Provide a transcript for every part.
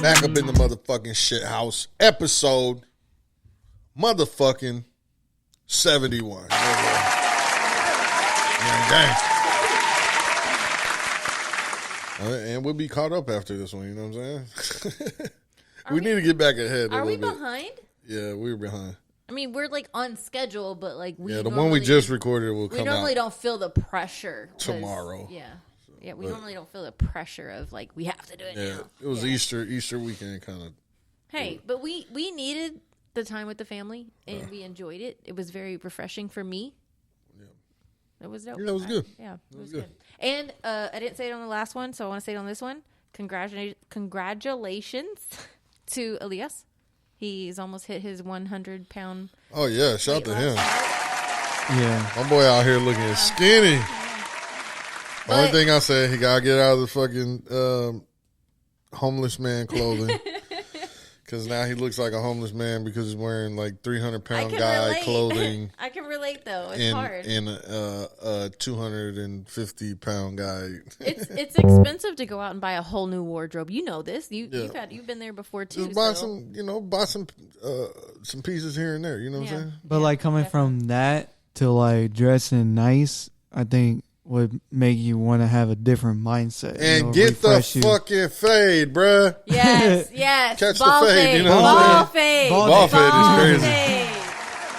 Back up in the motherfucking shit house. Episode motherfucking 71. Gang. And we'll be caught up after this one, you know what I'm saying? we need to get back ahead. Are we behind? Yeah, we're behind. I mean, we're like on schedule, but like the one we just recorded will come out. We normally don't feel the pressure tomorrow. Yeah, we normally don't feel the pressure of like we have to do it now. It was Easter weekend kind of. Hey, but we needed the time with the family and we enjoyed it. It was very refreshing for me. Yeah, it was dope. Yeah, it was good. It was good. And I didn't say it on the last one, so I want to say it on this one. Congratulations to Elias. He's almost hit his 100-pound. Oh yeah, shout out to him. Yeah, my boy out here looking skinny. The only thing I said, he gotta get out of the fucking homeless man clothing. Because now he looks like a homeless man because he's wearing like 300-pound guy clothing. I can relate though. It's hard. And a 250-pound guy. It's expensive to go out and buy a whole new wardrobe. You know this. You've been there before too. Just buy some pieces here and there. You know what I'm saying? But like coming from that to like dressing nice, I think would make you want to have a different mindset. And get the fucking fade, bruh. Yes. Catch ball the fade, you know what Ball I'm fade. Ball fade is crazy.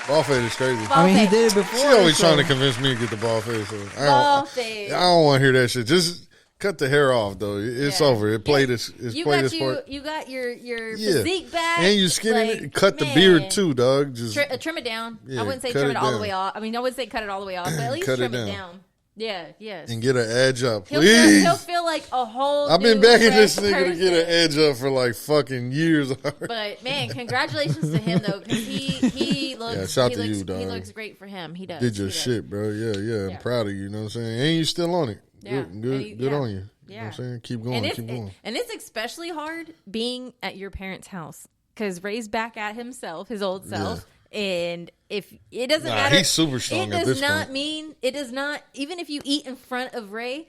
Ball fade is crazy. I mean, he did it before. She always trying to convince me to get the ball fade. So ball fade. I don't want to hear that shit. Just cut the hair off, though. It's over. It played its part. You got your physique back. And you skinny. Cut the beard, too, dog. Just trim it down. I wouldn't say trim it all the way off. I mean, I wouldn't say cut it all the way off, but at least trim it down. Yeah, yes. And get an edge up, please. He'll feel like a whole I've been begging this nigga person. to get an edge up for like fucking years. But man, congratulations to him though, because he looks. Shout to you, dog. He looks great for him. He does. Did your shit, bro. Yeah. I'm proud of you. You know what I'm saying? And you still on it. Yeah. Good on you. Yeah. You know what I'm saying? Keep going. Keep going. And it's especially hard being at your parents' house because Ray's back at himself, his old self. Yeah. And if it doesn't matter, he's super strong at this point. It does not, even if you eat in front of Ray,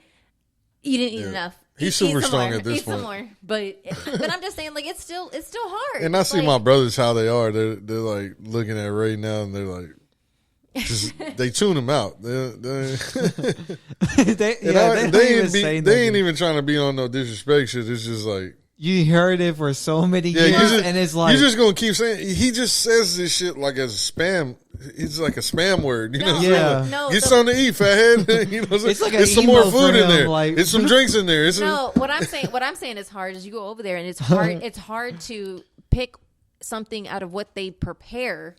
you didn't eat enough. He's super strong at this point. More. But I'm just saying, like, it's still hard. And I see my brothers how they are. They're like looking at Ray now and they're like, they tune him out. They ain't even trying to be on no disrespect shit. It's just like, you heard it for so many years, and it's like you're just gonna keep saying. He just says this shit like as a spam. It's like a spam word, you know. What I'm saying? Like, get something to eat, fathead. You know, it's like it's some more food in there. Like, it's some drinks in there. What I'm saying is hard. Is you go over there and it's hard. It's hard to pick something out of what they prepare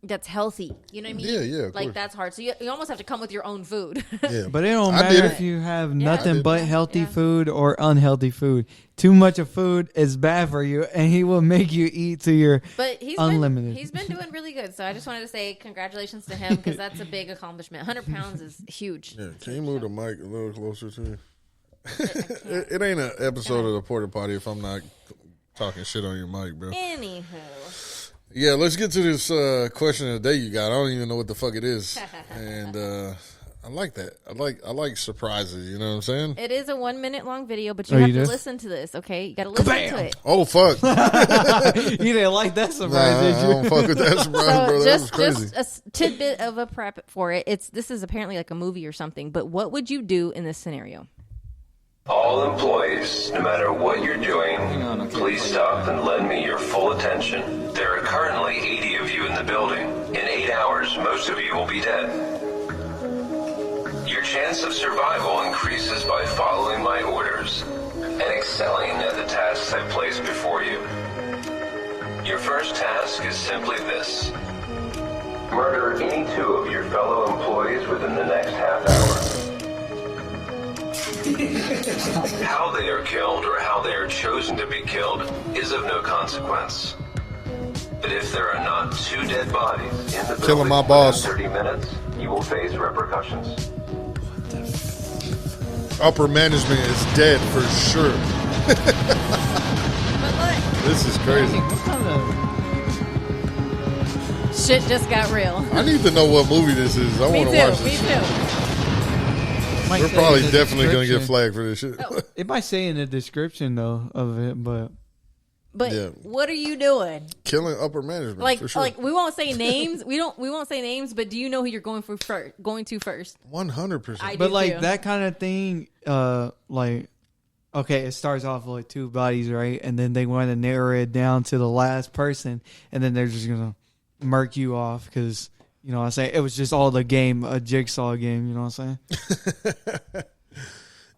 that's healthy. You know what I mean? Yeah. Like that's hard. So you almost have to come with your own food. Yeah, but it don't matter if you have nothing but healthy food or unhealthy food. Too much of food is bad for you, and he will make you eat to your unlimited. He's been doing really good. So I just wanted to say congratulations to him because that's a big accomplishment. 100 pounds is huge. Yeah, can you move the mic a little closer to you? It ain't an episode of the Porta Poddy if I'm not talking shit on your mic, bro. Anywho. Yeah, let's get to this question of the day you got. I don't even know what the fuck it is. And I like that. I like surprises, you know what I'm saying? It is a 1 minute long video, but you have to listen to this, okay? You got to listen to it. Oh, fuck. You didn't like that surprise, did you? I don't fuck with that surprise, bro. That was crazy. Just a tidbit of a prep for it. This is apparently like a movie or something, but what would you do in this scenario? All employees, no matter what you're doing, please stop and lend me your full attention. There are currently 80 of you in the building. In 8 hours, most of you will be dead. Your chance of survival increases by following my orders and excelling at the tasks I place before you. Your first task is simply this. Murder any 2 of your fellow employees within the next half hour. How they are killed or how they are chosen to be killed is of no consequence. But if there are not 2 dead bodies in the building my boss. within 30 minutes, you will face repercussions. Upper management is dead for sure. This is crazy. Shit just got real. I need to know what movie this is. I want to watch this. Me too. We're probably definitely going to get flagged for this shit. It might say in the description, though, of it, but But what are you doing? Killing upper management. Like, for sure. like we won't say names. We won't say names. But do you know who you're going to first? 100%. But like too. that kind of thing, like, okay, it starts off with 2 bodies, right? And then they want to narrow it down to the last person, and then they're just gonna murk you off because you know what I'm saying, it was just all the game, a jigsaw game. You know what I'm saying?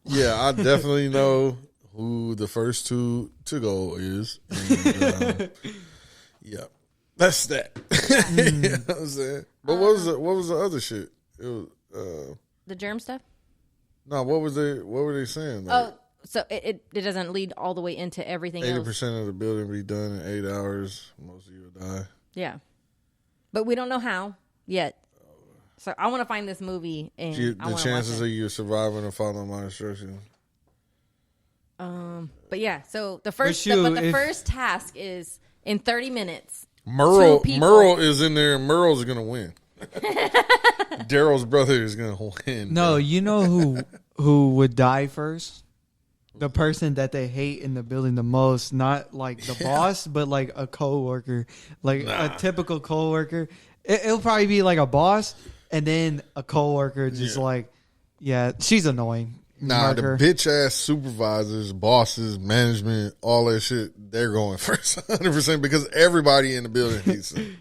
Yeah, I definitely know who the first 2 to go is. And, yeah, that's that. You know what I'm saying? But what was the other shit? It was the germ stuff. No, what were they saying? Like, so it doesn't lead all the way into everything 80% else. of the building will be done in 8 hours. Most of you will die. Yeah, but we don't know how yet. So I want to find this movie and the chances of you surviving and following my instructions. But yeah, so the first task is in 30 minutes. Merle is in there, and Merle's gonna win. Daryl's brother is gonna win. No, you know who would die first? The person that they hate in the building the most, not like the boss, but like a coworker, like a typical coworker. It'll probably be like a boss, and then a coworker, just like, yeah, she's annoying. Nah, the bitch ass supervisors, bosses, management, all that shit, they're going first, 100%, because everybody in the building hates them.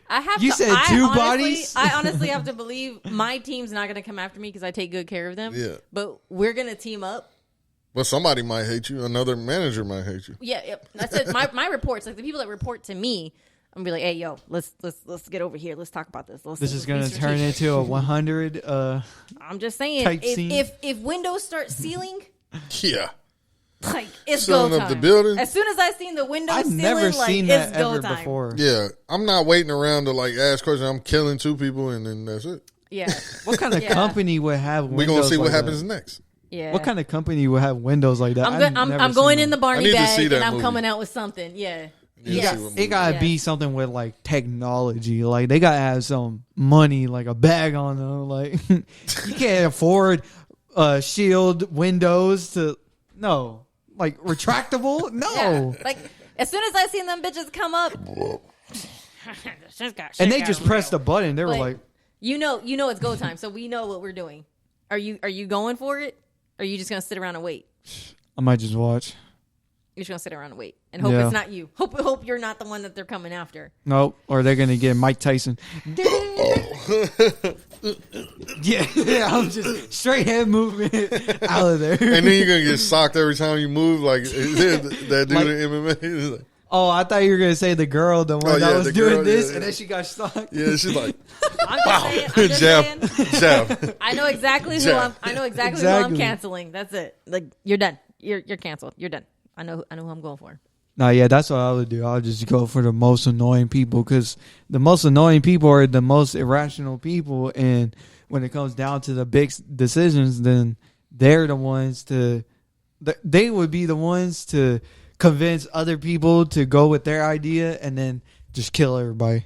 Said 2 bodies? I honestly have to believe my team's not going to come after me because I take good care of them. Yeah. But we're going to team up. But somebody might hate you. Another manager might hate you. Yeah. That's it. My reports, like the people that report to me, I'm gonna be like, hey, yo, let's get over here. Let's talk about this. This is gonna turn into a 100. I'm just saying, if windows start sealing, yeah, like it's sealing go time. Up the building. As soon as I seen the windows I've sealing, never like seen it's that go ever time. before. Yeah, I'm not waiting around to like ask questions. I'm killing 2 people and then that's it. Yeah. What kind of company would have windows? We're gonna see what like happens that? next. Yeah. What kind of company would have windows like that? I'm going in the Barney bag and I'm movie. coming out with something. Yeah. It gotta be something with like technology. Like they gotta have some money, like a bag on them. Like you can't afford shield windows to like retractable. No. Yeah. Like as soon as I seen them bitches come up, and they just pressed the button. They were like, you know, it's go time. So we know what we're doing. Are you going for it? Or are you just gonna sit around and wait? I might just watch. You're just gonna sit around and wait and hope it's not you. Hope you're not the one that they're coming after. Nope. Or they're gonna get Mike Tyson. yeah, I'm just straight head movement out of there. And then you're gonna get socked every time you move, like that dude in MMA. Like, oh, I thought you were gonna say the girl, the one that was doing this, and then she got socked. Yeah, she's like, I'm just saying. jab. I know exactly who I'm canceling. That's it. Like you're done. You're canceled. You're done. I know who I'm going for. No, yeah, that's what I would do. I would just go for the most annoying people because the most annoying people are the most irrational people, and when it comes down to the big decisions, then they're the ones they would be the ones to convince other people to go with their idea and then just kill everybody.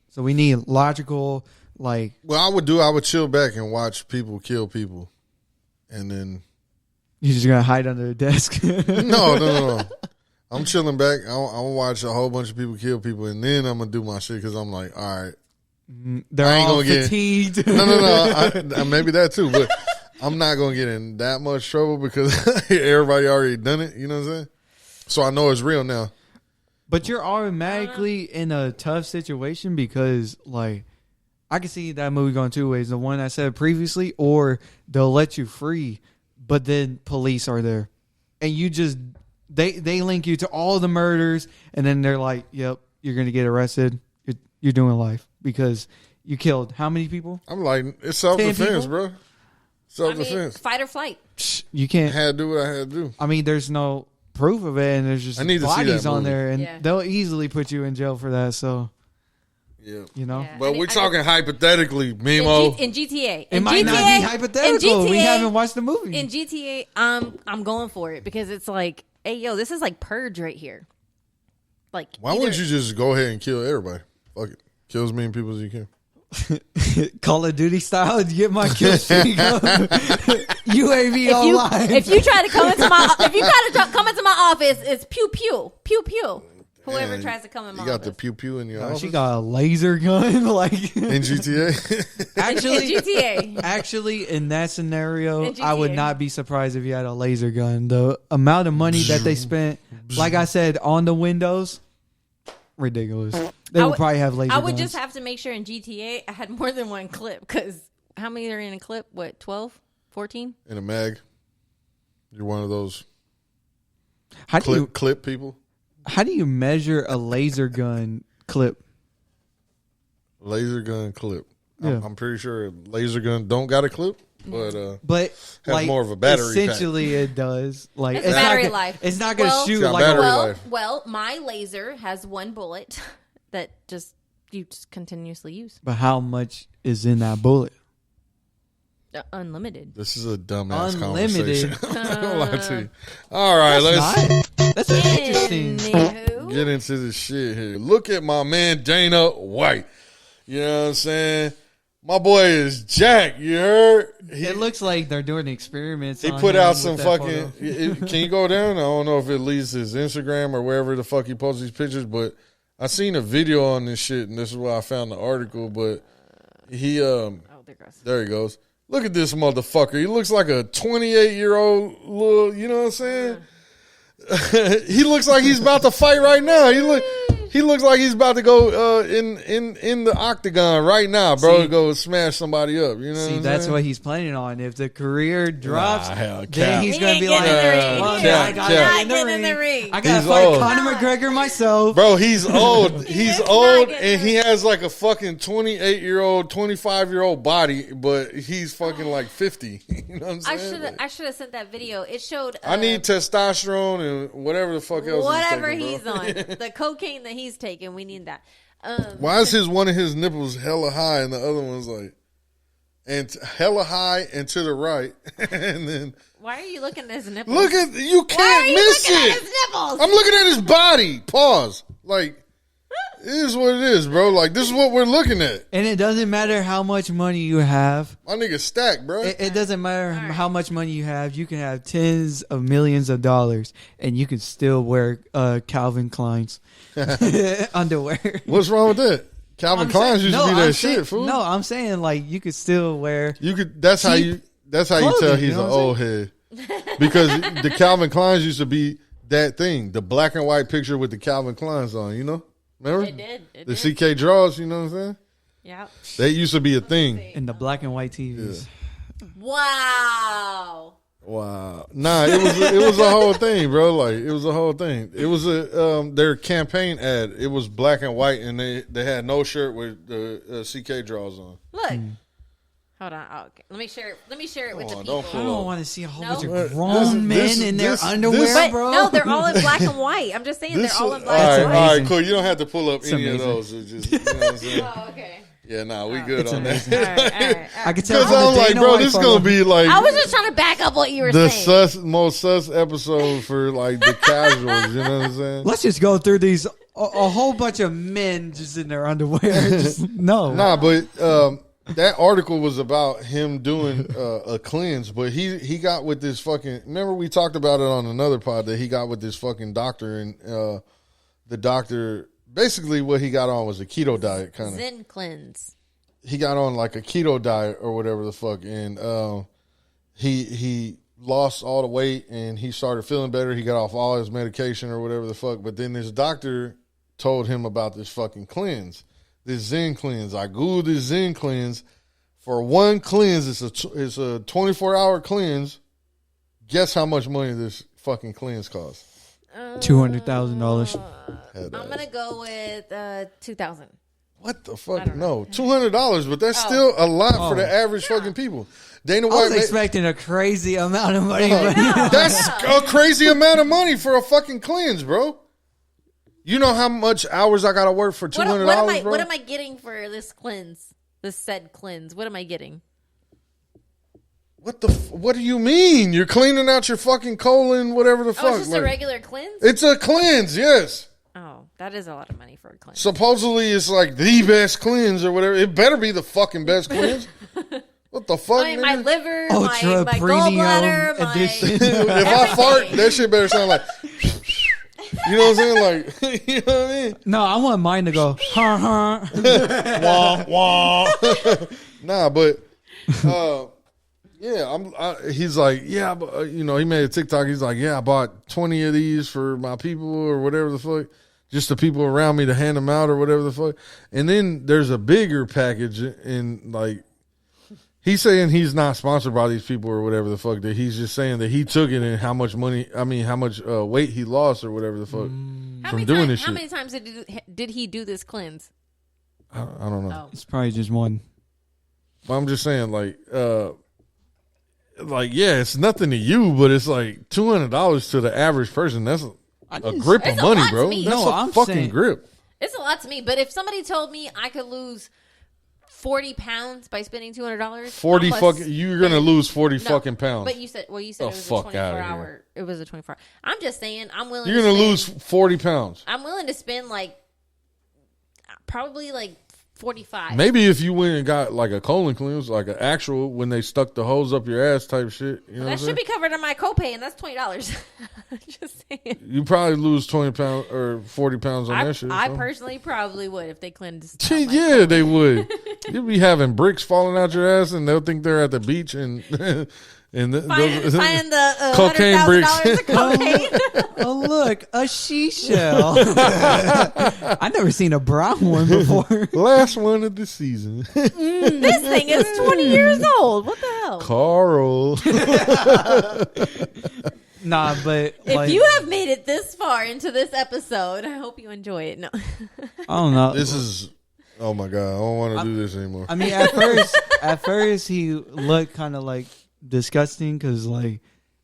So we need logical, like. Well, I would chill back and watch people kill people, and then. You're just gonna hide under the desk? No. I'm chilling back. I'll watch a whole bunch of people kill people, and then I'm gonna do my shit because I'm like, all right, they're all fatigued. No. Maybe that too, but I'm not gonna get in that much trouble because everybody already done it. You know what I'm saying? So I know it's real now. But you're automatically in a tough situation because, like, I can see that movie going 2 ways. The one I said previously, or they'll let you free. But then police are there, and you just they link you to all the murders, and then they're like, "Yep, you're gonna get arrested. You're doing life because you killed how many people?" I'm like, it's self-defense, bro. Self-defense. Fight or flight. You can't. I had to do what I had to do. I mean, there's no proof of it, and there's just bodies on there, and they'll easily put you in jail for that. So. Yeah. You know? Yeah. But we're talking hypothetically, Mimo. In GTA. It might not be hypothetical. We haven't watched the movie. In GTA, I'm going for it because it's like, hey, yo, this is like Purge right here. Like, why wouldn't you just go ahead and kill everybody? Fuck it. Kill as many people as you can. Call of Duty style to get my kill streak up. UAV online. If you try to come into my office, it's pew pew pew pew. Whoever Man, tries to come in my You got office. the pew pew in your Oh, office? she got a laser gun. Like in GTA? actually, In GTA. actually, in that scenario, In I would GTA. not be surprised if you had a laser gun. The amount of money that they spent, like I said, on the windows, ridiculous. They would probably have laser I guns. would just have to make sure in GTA I had more than one clip because how many are in a clip? What, 12? 14? In a mag? You're one of those how do you clip people? how do you measure a laser gun clip? Laser gun clip. Yeah. I'm pretty sure a laser gun don't got a clip, but But has like more of a battery pack. essentially, it does. Like It's battery not, life. It's not gonna Well- shoot It's got like battery a, life. Well, my laser has one bullet that you just continuously use. But how much is in that bullet? Unlimited. this is a dumbass Unlimited. conversation. I don't lie to you. All right, let's That's interesting. Anywho. get into this shit here. Look at my man Dana White. You know what I'm saying? My boy is Jack. You heard? It looks like they're doing experiments. He on put him out with some that fucking. photo. Can you go down? I don't know if it leads his Instagram or wherever the fuck he posts these pictures, but I seen a video on this shit, and this is where I found the article. But he, Oh, there goes. there he goes. Look at this motherfucker. He looks like a 28-year-old little. You know what I'm saying? He looks like he's about to fight right now. He looks like he's about to go in the octagon right now, bro. See- to go smash somebody up. You know? See, what I'm that's saying? what he's planning on. If the career drops, hell, cap. then he's He going to ain't be getting like, in the ring. well, He's now not I got getting to in get the ring. I got to He's fight old. Conor McGregor myself. Bro, he's old. He He's is old, not and he getting- has like a fucking 28-year-old, 25-year-old body, but he's fucking like 50. You know what I'm saying? I should have sent that video. It showed. I need testosterone and whatever the fuck else. whatever he's, taking, he's bro. on. The cocaine that he's taking, we need that. Why is one of his nipples hella high and the other one's like, and hella high and to the right, and then Why are you looking at his nipples? look at you Why are can't you miss looking it. at his nipples? I'm looking at his body. Pause. Like, it is what it is, bro. Like, this is what we're looking at. And it doesn't matter how much money you have. My nigga stacked, bro. It doesn't matter how much money you have. You can have tens of millions of dollars, and you can still wear Calvin Klein's underwear. What's wrong with that? Calvin Klein's used to be that shit, fool. No, I'm saying like you could still wear. You could. That's how you tell clothing, he's you know an what I'm old head, because the Calvin Klein's used to be that thing, the black and white picture with the Calvin Klein's on. You know, remember? It did. It The did. CK draws. You know what I'm saying? Yeah. That used to be a thing. In the black and white TVs. Wow. Wow. Nah, it was a whole thing, bro. Like, it was a whole thing. It was their campaign ad. It was black and white, and they had no shirt with the CK draws on. Look. Hold on. Oh, okay. Let me share it with the on, people. don't I pull don't up. want to see a whole No. bunch of What? grown men in their underwear, But bro. no, they're all in black and white. I'm just saying they're all in black all and right, white. all right, cool. You don't have to pull up It's any of amazing. those. It's just, you know what I'm saying? Oh, okay. Yeah, nah, we good It's on amazing. that. All right, all right. I could tell. Because I'm like, bro, this is gonna be like I was just trying to back up what you were the saying. most sus episode for like the casuals. You know what I'm saying? Let's just go through these. A whole bunch of men just in their underwear. Just, no. Nah, but that article was about him doing a cleanse, but he got with this fucking. Remember we talked about it on another pod that he got with this fucking doctor, and the doctor basically what he got on was a keto diet kind of. Zen cleanse. He got on like a keto diet or whatever the fuck, and he lost all the weight and he started feeling better. He got off all his medication or whatever the fuck, but then this doctor told him about this fucking cleanse, this Zen cleanse. I googled this Zen cleanse. For one cleanse, it's a 24-hour cleanse. Guess how much money this fucking cleanse costs? $200,000. I'm gonna go with 2,000. What the fuck? No, $200, but that's still a lot for the average fucking people. Dana I White, was expecting a crazy amount of money. But that's a crazy amount of money for a fucking cleanse, bro. You know how much hours I gotta work for $200, bro? What am I getting for this cleanse? This said cleanse. What am I getting? What do you mean? You're cleaning out your fucking colon, whatever the fuck. Oh, it's just like- a regular cleanse? It's a cleanse, yes. Oh, that is a lot of money for a cleanse. Supposedly it's like the best cleanse or whatever. It better be the fucking best cleanse. What the fuck? My nigga? liver, Ultra my premium gallbladder, edition. my... If I fart, that shit better sound like. You know what I'm saying? Like, you know what I mean? No, I want mine to go, ha ha. Wah, wah. Nah, but, yeah, he's like, yeah, but, you know, he made a TikTok. He's like, yeah, I bought 20 of these for my people or whatever the fuck. Just the people around me to hand them out or whatever the fuck. And then there's a bigger package and like, he's saying he's not sponsored by these people or whatever the fuck. That he's just saying that he took it and how much weight he lost or whatever the fuck from doing this shit. How many times did he do this cleanse? I don't know. Oh. It's probably just one. But I'm just saying, like, yeah, it's nothing to you, but it's like $200 to the average person. That's a grip of money, bro. That's a fucking grip. It's a lot to me. But if somebody told me I could lose 40 pounds by spending $200, you're gonna lose 40 fucking pounds. But you said it was a 24-hour. It was a 24. I'm just saying, I'm willing. You're gonna lose 40 pounds. I'm willing to spend probably 45. Maybe if you went and got like a colon cleanse, like an actual when they stuck the hose up your ass type shit. You know that should be covered in my copay, and that's $20. Just saying. You probably lose 20 pounds or 40 pounds on that shit. I personally probably would if they cleansed. Yeah, they would. You'd be having bricks falling out your ass, and they'll think they're at the beach and find the cocaine bricks. $100,000 of cocaine. Oh, look, a seashell. I've never seen a brown one before. Last one of the season. This thing is 20 years old. What the hell? Carl. Nah, but if you have made it this far into this episode, I hope you enjoy it. No, I don't know. This is, oh my God, I don't want to do this anymore. I mean, at first he looked kind of like disgusting because like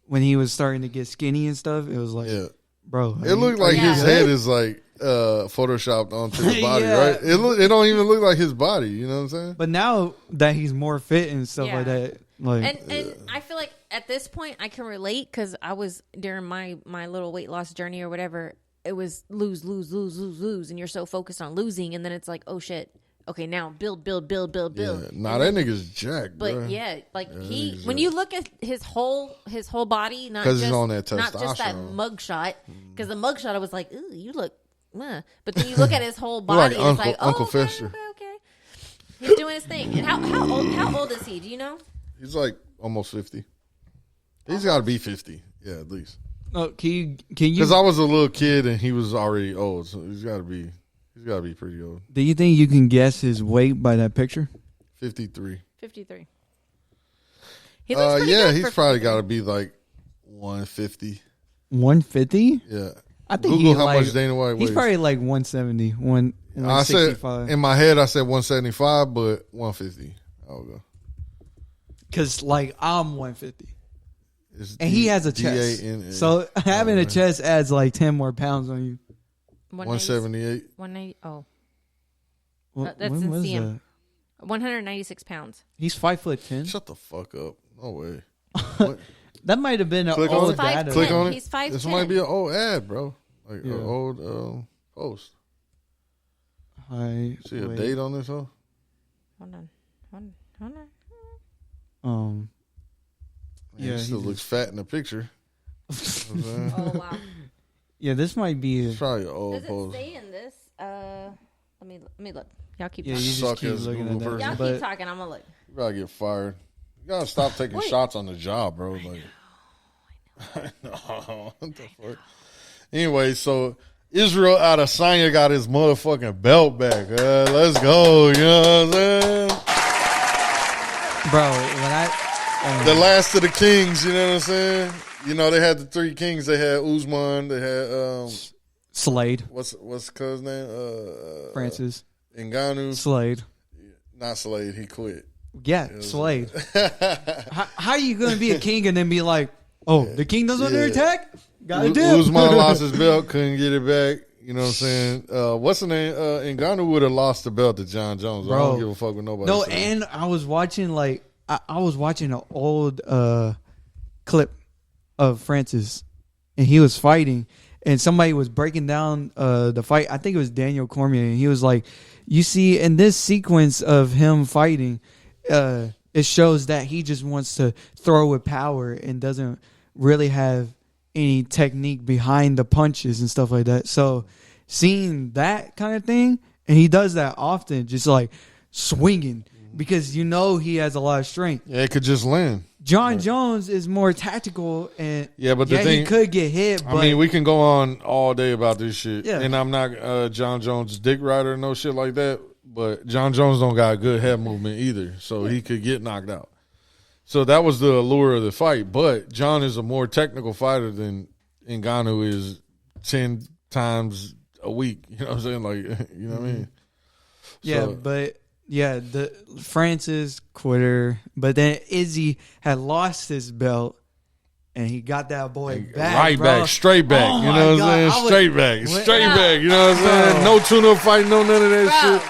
when he was starting to get skinny and stuff, it was like, bro, it looked like his head is like photoshopped onto the body, right? It don't even look like his body. You know what I'm saying? But now that he's more fit and stuff like that, like, and I feel like at this point I can relate because I was during my little weight loss journey or whatever. It was lose, and you're so focused on losing, and then it's like, oh shit. Okay, now build. Yeah. Nah, that nigga's jacked, but bro. yeah, like when you look at his whole body, not just he's on that not just that mug shot, because the mug shot I was like, ooh, you look, but then you look at his whole body, and it's like, Uncle oh, Fester. Okay, he's doing his thing. And how old is he? Do you know? He's like almost 50. He's got to be 50, yeah, at least. Oh, can you? Because I was a little kid and he was already old, so he's got to be pretty old. Do you think you can guess his weight by that picture? 53. 53. He looks pretty good he's probably got to be like 150. 150? Yeah. I think Google how much Dana White weighs. He's probably like 170, 165. I said, in my head, I said 175, but 150. I'll go. Because, like, I'm 150. And he has a chest. D-A-N-A. So having a chest adds like 10 more pounds on you. 178. 190. Oh. What, That's in CM. 196 pounds. He's 5'10". Shut the fuck up. No way. That might have been an Click old on it. ad. Click on it. He's 5'10". This might be an old ad, bro. Like an old post. See a date on this, huh? Hold on. Man, yeah, he still looks fat in the picture. Oh, wow. Yeah, this might be. It's probably an old Does post. it say in this? Let me look. Y'all keep Yeah, talking. you just keep as looking Google at that. person. Y'all But keep talking. I'm gonna look. You gotta get fired. You gotta stop taking shots on the job, bro. Like, I know. What the fuck? Anyway, so Israel Adesanya got his motherfucking belt back. Let's go. You know what I'm saying? bro, when The last of the kings, you know what I'm saying? You know, they had the three kings. They had Usman. They had Slade, what's cuz name? Francis, Ngannou. Slade. Not Slade. He quit. Yeah, Slade. how are you going to be a king and then be like, oh, the king doesn't under attack? Got to do. Usman lost his belt, couldn't get it back. You know what I'm saying? What's the name? Ngannou would have lost the belt to John Jones. Bro. I don't give a fuck with nobody. No, says. and I was watching I was watching an old clip of Francis, and he was fighting, and somebody was breaking down the fight. I think it was Daniel Cormier, and he was like, "You see, in this sequence of him fighting, it shows that he just wants to throw with power and doesn't really have any technique behind the punches and stuff like that. So seeing that kind of thing, and he does that often, just like swinging because you know he has a lot of strength. Yeah, it could just land. John Jones is more tactical, and but the thing, he could get hit. But I mean, we can go on all day about this shit. Yeah. And I'm not John Jones' dick rider, no shit like that. But John Jones don't got good head movement either, so he could get knocked out. So that was the allure of the fight. But John is a more technical fighter than Ngannou is 10 times a week. You know what I'm saying? Like, you know what I mean? Yeah, So, but yeah, the Francis quitter, but then Izzy had lost his belt, and he got that boy back, right bro. back, straight back. Oh you my know what God, I'm saying? Straight back, straight back. You know what I'm saying? No tune-up fight, no none of that shit.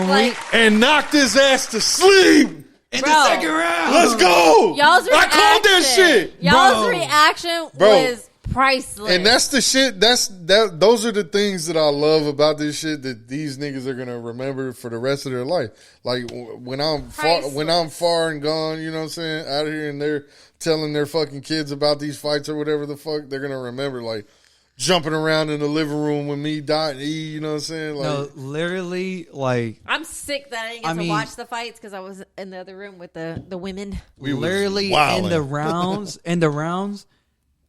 Like, And knocked his ass to sleep In Bro. the second round. Let's go. y'all's I reaction, called that shit. Y'all's Bro. reaction Bro. was priceless. And that's the shit. Those are the things that I love about this shit that these niggas are gonna remember for the rest of their life. Like when I'm far and gone, you know what I'm saying, out of here, and they're telling their fucking kids about these fights or whatever the fuck, they're gonna remember like jumping around in the living room with me, Dot, and E. You know what I'm saying? Like, No, literally, like I'm sick that I didn't get to watch the fights because I was in the other room with the women. we was literally wildin'. in the rounds,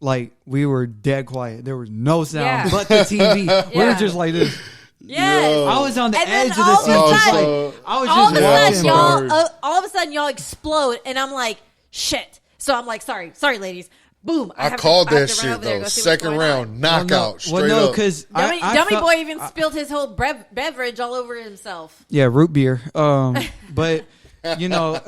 like we were dead quiet. There was no sound Yeah. but the TV. We were just like this. Yes. Yo. I was on the And then edge of the all of seat. a Just sudden- like, I was all of just a watching, sudden, bro. all of a sudden, y'all explode, and I'm like, shit. So I'm like, sorry, ladies. Boom. I have called to, I that have to run shit over there and though. go see what's Second going round, on. knockout, straight no, up. because Dummy boy even spilled his whole beverage all over himself. Yeah, root beer. But you know,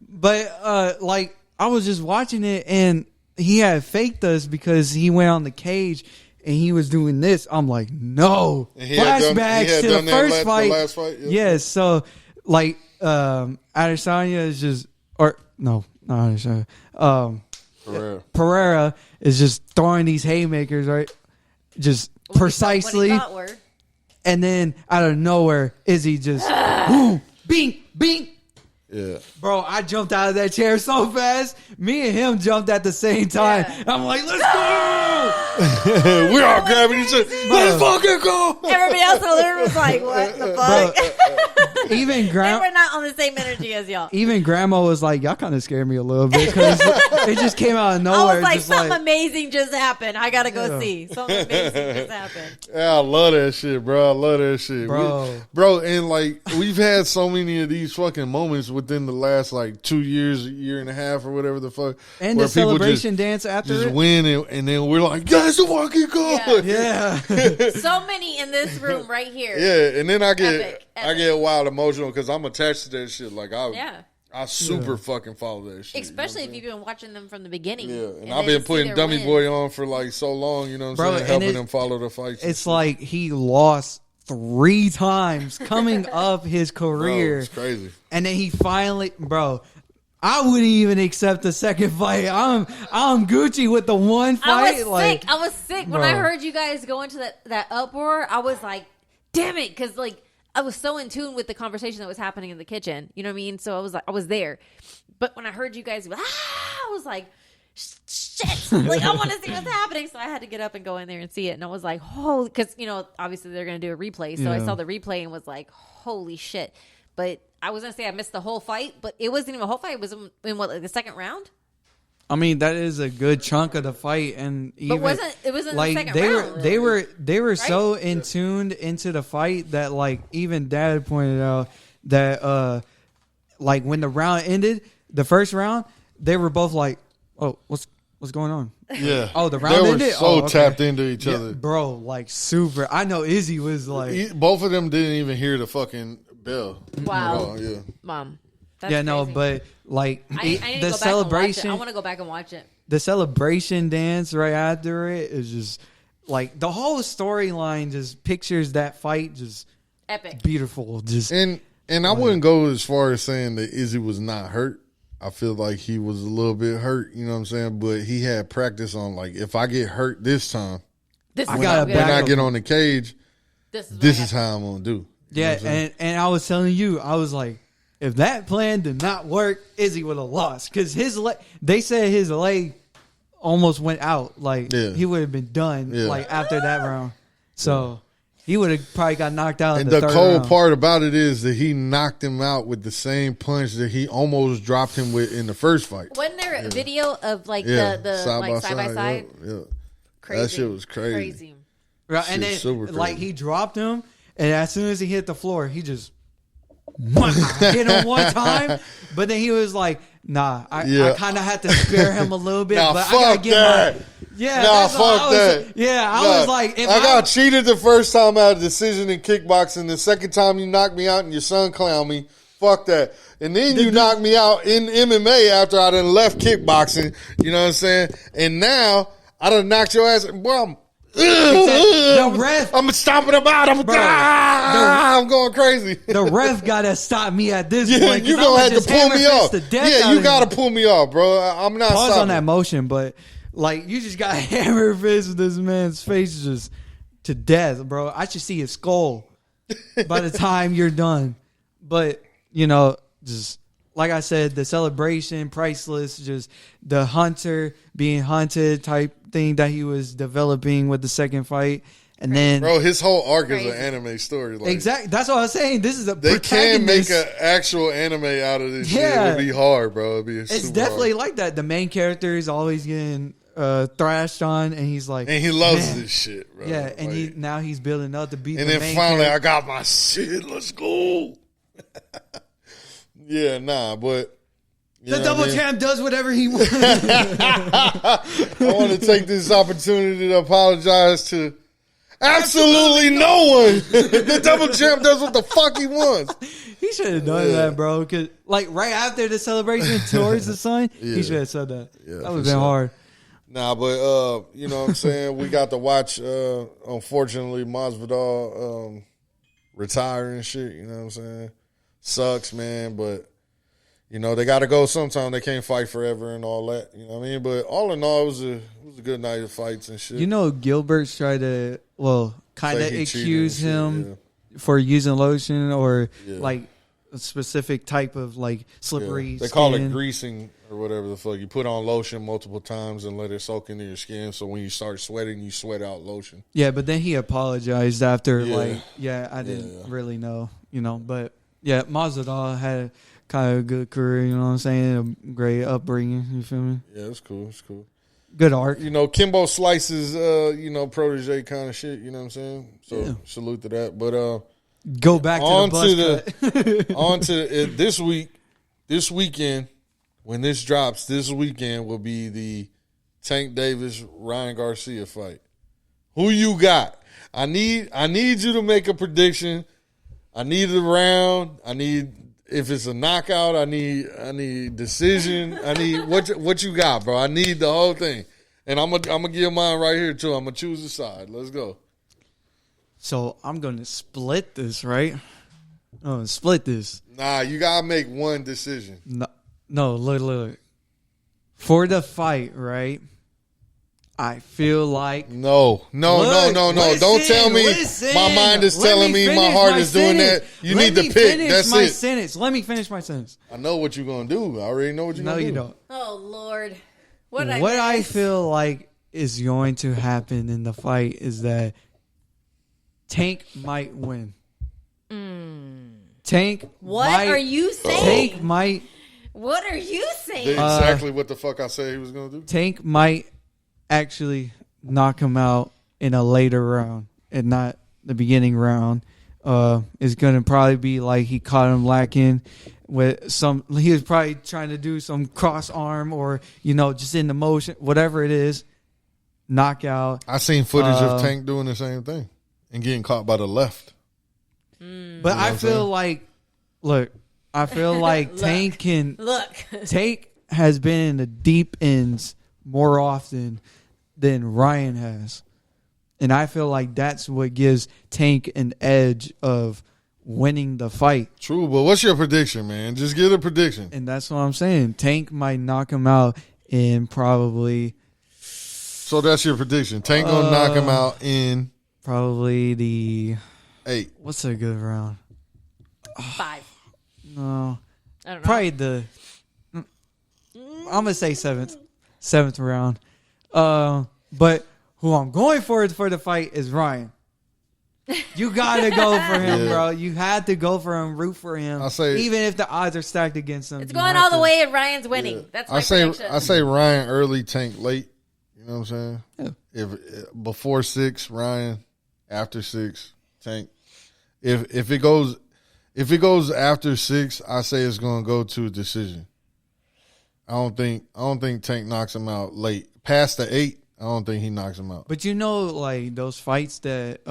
but like I was just watching it, and he had faked us because he went on the cage and he was doing this. I'm like, no And he had done- flashbacks he had to the done that first the fight. last fight, yeah. Yes, so like Adesanya is just, or no, not Adesanya. For real. Pereira is just throwing these haymakers, right? Just precisely. What he thought were. And then out of nowhere, Izzy just boom, bing, bing. Yeah. Bro, I jumped out of that chair so fast. Me and him jumped at the same time. Yeah. I'm like, let's go! We're all grabbing each other. Let's fucking go. Everybody else in the living room was like, what the fuck? Even They Grandma, were not on the same energy as y'all. even Grandma was like, y'all kind of scared me a little bit because it just came out of I nowhere. was like, just something like, amazing just happened. I gotta go see. Something amazing just happened. Yeah, I love that shit, bro. I love that shit. Bro. Bro, and like we've had so many of these fucking moments within the last like 2 years, a year and a half, or whatever the fuck. and where the people celebration dance after just it. win, and then we're like, guys, the fucking go. Yeah. Yeah. So many in this room right here. Yeah, and then I get Epic, I get wild emotional because I'm attached to that shit. Like Yeah. I super fucking follow that shit. Especially if you've been watching them from the beginning. Yeah, and then I've to been see putting their Dummy win. Boy on for like so long, you know what I'm Bro, saying? and Helping it- him follow the fights. It's like he lost 3 times coming up his Bro, career. it's crazy. And then he finally, bro, I wouldn't even accept the second fight. I'm Gucci with the one fight. I was like, sick. I was sick when I Bro. heard you guys go into that uproar. I was like, damn it, because like I was so in tune with the conversation that was happening in the kitchen. You know what I mean? So I was like, I was there. But when I heard you guys, I was like, shit, like I want to see what's happening. So I had to get up and go in there and see it. And I was like, holy, because obviously they're gonna do a replay. So I Yeah. saw the replay and was like, holy shit. But I was gonna say I missed the whole fight, but it wasn't even a whole fight. It was in what, like the second round? I mean, that is a good chunk of the fight, and even it wasn't like the second they round. were they were so Right? in tuned into the fight that like even Dad pointed out that like when the round ended, the first round, they were both like, oh, what's going on? Yeah. Oh, the round they were ended? so Oh, okay. tapped into each Yeah, other. bro, like super. I know Izzy was like, Both of them didn't even hear the fucking bell. Wow. Oh, yeah. Mom. That's yeah, no, crazy. but like I need to the go back and watch it. celebration, I want to go back and watch it. the celebration dance right after it is just like the whole storyline just pictures that fight just Epic. beautiful. Just And I wouldn't go as far as saying that Izzy was not hurt. I feel like he was a little bit hurt, you know what I'm saying? But he had practice on, like, if I get hurt this time, This I is gotta so good. when back I up. get on the cage, This is, this what is how I'm going to do. You know yeah, what I'm saying? and I was telling you, I was like, if that plan did not work, Izzy would have lost because his leg. They said his leg almost went out. Like he would have been done like after that round. So he would have probably got knocked out. And in the the third cold round. part about it is that he knocked him out with the same punch that he almost dropped him with in the first fight. Wasn't there a video of like the side by side? Yeah. Crazy. That shit was crazy. Right, and then like he dropped him, and as soon as he hit the floor, he just hit him one time. But then he was like, "Nah, I kind of had to spare him a little bit." Nah, but fuck I gotta get that. Fuck that. Yeah, I was like, I got cheated the first time I had a decision in kickboxing. The second time you knocked me out and your son clowned me. Fuck that. And then you knocked me out in MMA after I done left kickboxing. You know what I'm saying? And now I done knocked your ass. Boy, the ref. I'm stomping him out. I'm going crazy. The ref gotta stop me at this point. You gonna have to pull me off. Yeah, you gotta pull me off, bro. I'm not pause stopping. on that motion, but like you just got hammer fist with this man's face just to death, bro. I should see his skull by the time you're done. But you know, just like I said, the celebration, priceless. Just the hunter being hunted type thing that he was developing with the second fight, and then bro, his whole arc is an anime story. Like, exactly, that's what I was saying. This is a they can make an actual anime out of this. Shit. It would be hard, bro. It'd be it's definitely hard. Like that. The main character is always getting thrashed on, and he's like, and he loves this shit, bro. Yeah, and like, now he's building up to beat. And the then main finally, character. I got my shit. Let's go. Yeah, nah, but. The double champ does whatever he wants. I want to take this opportunity to apologize to absolutely no one. The double champ does what the fuck he wants. He should have done that, bro. Cause like right after the celebration towards the sun, he should have said that. That would have been hard. Nah, but you know what I'm saying? We got to watch unfortunately Masvidal retire and shit, you know what I'm saying? Sucks, man, but you know, they got to go sometime. They can't fight forever and all that. You know what I mean? But all in all, it was a good night of fights and shit. You know, Gilbert's tried to, kind of accuse him for using lotion or like a specific type of like slippery They skin. call it greasing or whatever the fuck. You put on lotion multiple times and let it soak into your skin. So when you start sweating, you sweat out lotion. Yeah, but then he apologized after I didn't really know, you know. But yeah, Masvidal had kind of a good career, you know what I'm saying? A great upbringing, you feel me? Yeah, it's cool. It's cool. Good arc. You know, Kimbo Slice's, protege kind of shit, you know what I'm saying? So salute to that. But go back to the bus cut. On to this weekend, when this drops, this weekend will be the Tank Davis, Ryan Garcia fight. Who you got? I need you to make a prediction. I need a round. If it's a knockout, I need decision. I need what you got, bro. I need the whole thing, and I'm gonna give mine right here too. I'm gonna choose a side. Let's go. So I'm gonna split this, right? Oh, split this. Nah, you gotta make one decision. No, look. For the fight, right? I feel like no. Don't tell me my mind is telling me my heart is doing that. You need to pick. That's it. Sentence. Let me finish my sentence. I know what you're gonna do. I already know what you're gonna do. No, you don't. Oh Lord, what I feel like is going to happen in the fight is that Tank might win. Tank. What are you saying? Tank might. What are you saying? Exactly what the fuck I said he was gonna do. Tank might actually knock him out in a later round and not the beginning round. It's gonna probably be like he caught him lacking with some. He was probably trying to do some cross arm or just in the motion, whatever it is. Knockout. I seen footage of Tank doing the same thing and getting caught by the left. But I feel like, I feel like Tank has been in the deep ends more often than Ryan has. And I feel like that's what gives Tank an edge of winning the fight. True, but what's your prediction, man? Just get a prediction. And that's what I'm saying. Tank might knock him out in probably... So that's your prediction. Tank gonna knock him out in... Probably the... 8. What's a good round? 5. No. I don't know. Probably the... I'm going to say 7th. 7th round. But who I'm going for the fight is Ryan. You gotta go for him, bro. You had to go for him, root for him. Even if the odds are stacked against him. It's going all the way and Ryan's winning. Yeah. That's my prediction. I say Ryan early, Tank late. You know what I'm saying? Yeah. If before 6, Ryan. After 6, Tank. If it goes after 6, I say it's gonna go to a decision. I don't think Tank knocks him out late. Past the 8, I don't think he knocks him out. But like those fights that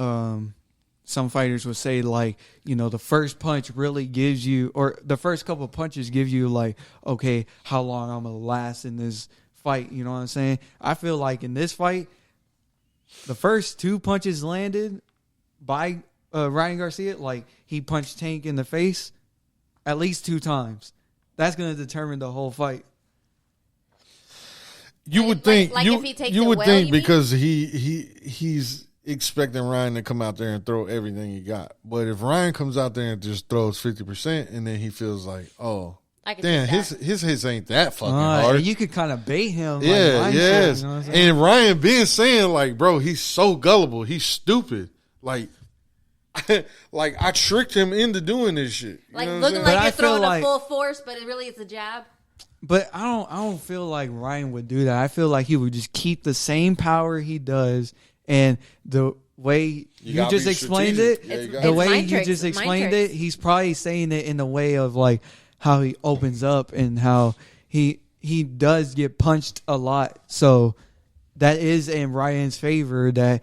some fighters would say, like, the first punch really gives you, or the first couple of punches give you, like, okay, how long I'm going to last in this fight. You know what I'm saying? I feel like in this fight, the first 2 punches landed by Ryan Garcia, like, he punched Tank in the face at least 2 times. That's going to determine the whole fight. You would think, if he takes because he's expecting Ryan to come out there and throw everything he got. But if Ryan comes out there and just throws 50%, and then he feels like, oh, damn, his hits ain't that fucking hard. You could kind of bait him. Yeah, yes. And Ryan been saying, like, bro, he's so gullible. He's stupid. Like I tricked him into doing this shit. Like, looking like you're throwing a full force, but it really is a jab. But I don't feel like Ryan would do that. I feel like he would just keep the same power he does, and the way you just explained it, he's probably saying it in the way of like how he opens up and how he does get punched a lot. So that is in Ryan's favor. That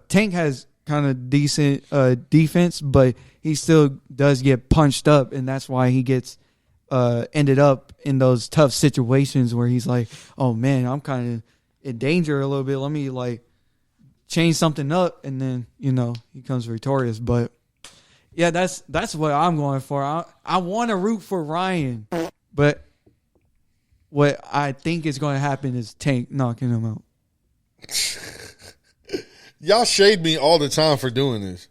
Tank has kind of decent defense, but he still does get punched up, and that's why he gets ended up in those tough situations where he's like, oh man, I'm kind of in danger a little bit. Let me like change something up, and then he comes victorious. But yeah, that's what I'm going for. I want to root for Ryan, but what I think is going to happen is Tank knocking him out. Y'all shade me all the time for doing this,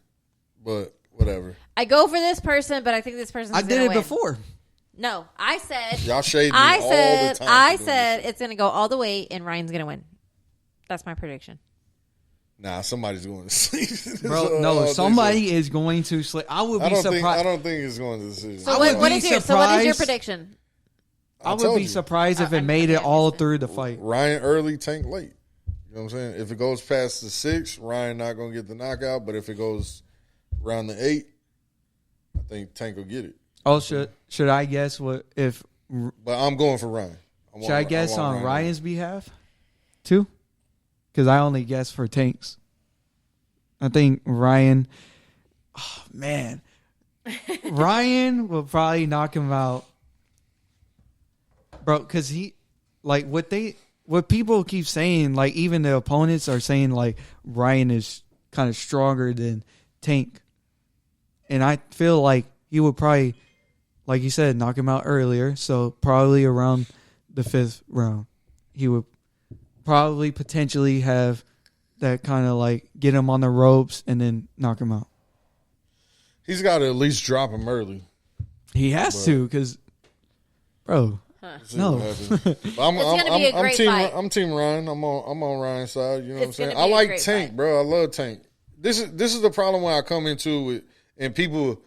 but whatever. I go for this person, but I think this person's I did it win. Before. No, I said y'all shade me all the time. I said it's going to go all the way, and Ryan's going to win. That's my prediction. Nah, somebody's going to sleep. Bro, no, somebody is going to sleep. I would be surprised. I don't think it's going to decision. So what is your prediction? I would be surprised if it made it all through the fight. Ryan early, Tank late. You know what I'm saying? If it goes past the 6, Ryan not going to get the knockout. But if it goes around the 8, I think Tank will get it. Oh, should I guess what if? But I'm going for Ryan. Should I guess on Ryan's behalf too? Because I only guess for Tank's. I think Ryan. Oh man, Ryan will probably knock him out, bro. Because he, like, what people keep saying, like even the opponents are saying, like Ryan is kind of stronger than Tank, and I feel like he would probably, like you said, knock him out earlier. So probably around the 5th round, he would probably potentially have that kind of like get him on the ropes and then knock him out. He's got to at least drop him early. He has to, because, bro, no. I'm Team Ryan. I'm on Ryan's side. You know what I'm saying? I like Tank, fight. Bro. I love Tank. This is the problem when I come into it and people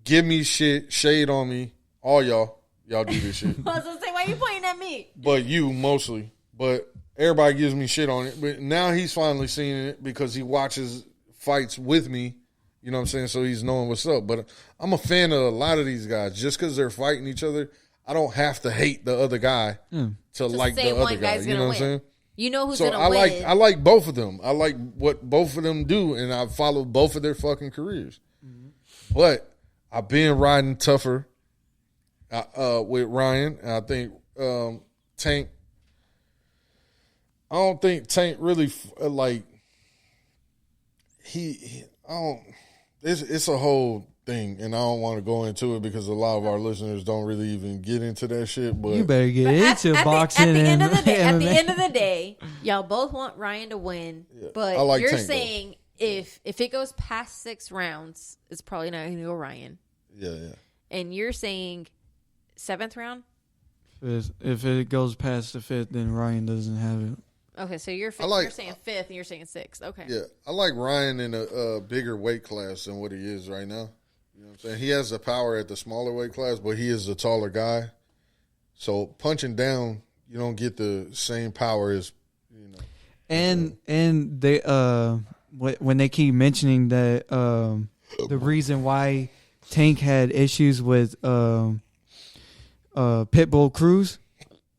give me shade on me. All y'all do this shit. I was gonna say, why are you pointing at me? But you mostly. But everybody gives me shit on it. But now he's finally seeing it because he watches fights with me. You know what I'm saying? So he's knowing what's up. But I'm a fan of a lot of these guys. Just because they're fighting each other, I don't have to hate the other guy to like the other guy. You know what I'm saying? You know who's going to win. I like both of them. I like what both of them do, and I follow both of their fucking careers. Mm-hmm. But I've been riding tougher with Ryan. And I think Tank. I don't think Tank really like he. I don't. It's a whole thing, and I don't want to go into it because a lot of our listeners don't really even get into that shit. But you better get into boxing. At the end of the day, y'all both want Ryan to win, but you're Tank, saying if it goes past 6 rounds, it's probably not going to go Ryan. Yeah. And you're saying 7th round? If it goes past the 5th, then Ryan doesn't have it. Okay, so you're like- you're saying 5th and you're saying 6th. Okay. Yeah, I like Ryan in a bigger weight class than what he is right now. You know what I'm saying? He has the power at the smaller weight class, but he is a taller guy. So punching down, you don't get the same power as, you know. And they when they keep mentioning that the reason why Tank had issues with Pitbull Cruz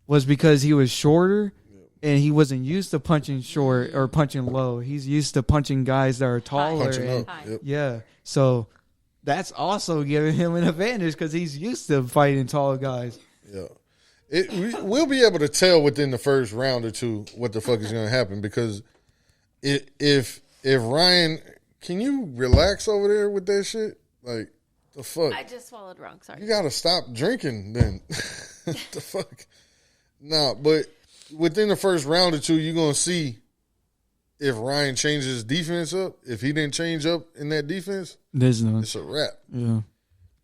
was because he was shorter and he wasn't used to punching short or punching low. He's used to punching guys that are taller. Punching and, up. Yep. Yeah, so that's also giving him an advantage because he's used to fighting tall guys. Yeah. We'll be able to tell within the first round or two what the fuck is going to happen, because if Ryan, can you relax over there with that shit? Like, the fuck? I just swallowed wrong. Sorry. You got to stop drinking then. The fuck? No, but within the first round or two, you're going to see if Ryan changes his defense up. If he didn't change up in that defense, it's a wrap. Yeah.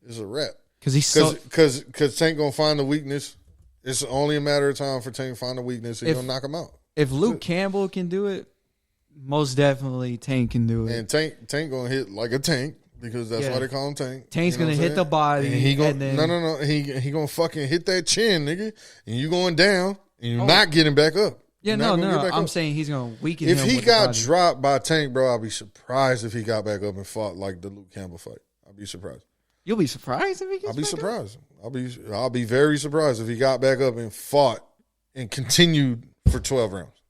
It's a wrap. Because Tank going to find the weakness. It's only a matter of time for Tank to find the weakness and he's going to knock him out. If Luke Campbell can do it, most definitely Tank can do it. And Tank going to hit like a tank, because that's why they call him Tank. Tank's you know going to hit the body. And he going no. He going to fucking hit that chin, nigga. And you going down and you're not getting back up. Yeah, no. I'm saying he's going to weaken if him. If he with got the body. dropped by Tank, bro, I'd be surprised if he got back up and fought like the Luke Campbell fight. I'd be surprised. You'll be surprised if he gets I'll be back surprised. Up? I'll be very surprised if he got back up and fought and continued for 12 rounds.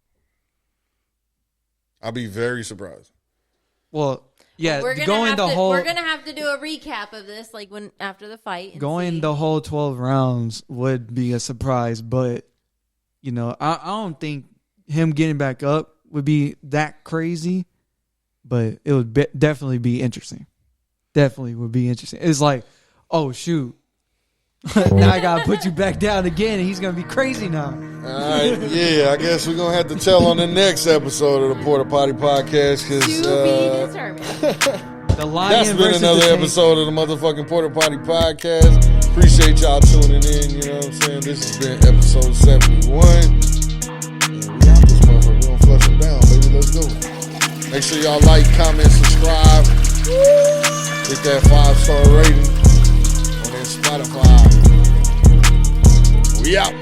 I'll be very surprised. Well, yeah, we're gonna have to do a recap of this, like when after the fight. And going the whole 12 rounds would be a surprise, but you know, I don't think him getting back up would be that crazy, but it would definitely be interesting. Definitely would be interesting. It's like, oh shoot, now I gotta put you back down again, and he's gonna be crazy now. All right, yeah, I guess we're gonna have to tell on the next episode of the Porta Poddy podcast, because to be determined. The Lion that's been versus another the episode of the motherfucking Porta Poddy podcast. Appreciate y'all tuning in. You know what I'm saying? This has been episode 71. And we out this motherfucker. We gonna flush them down, baby. Let's go. Make sure y'all like, comment, subscribe. Hit that 5-star rating on that Spotify. We out.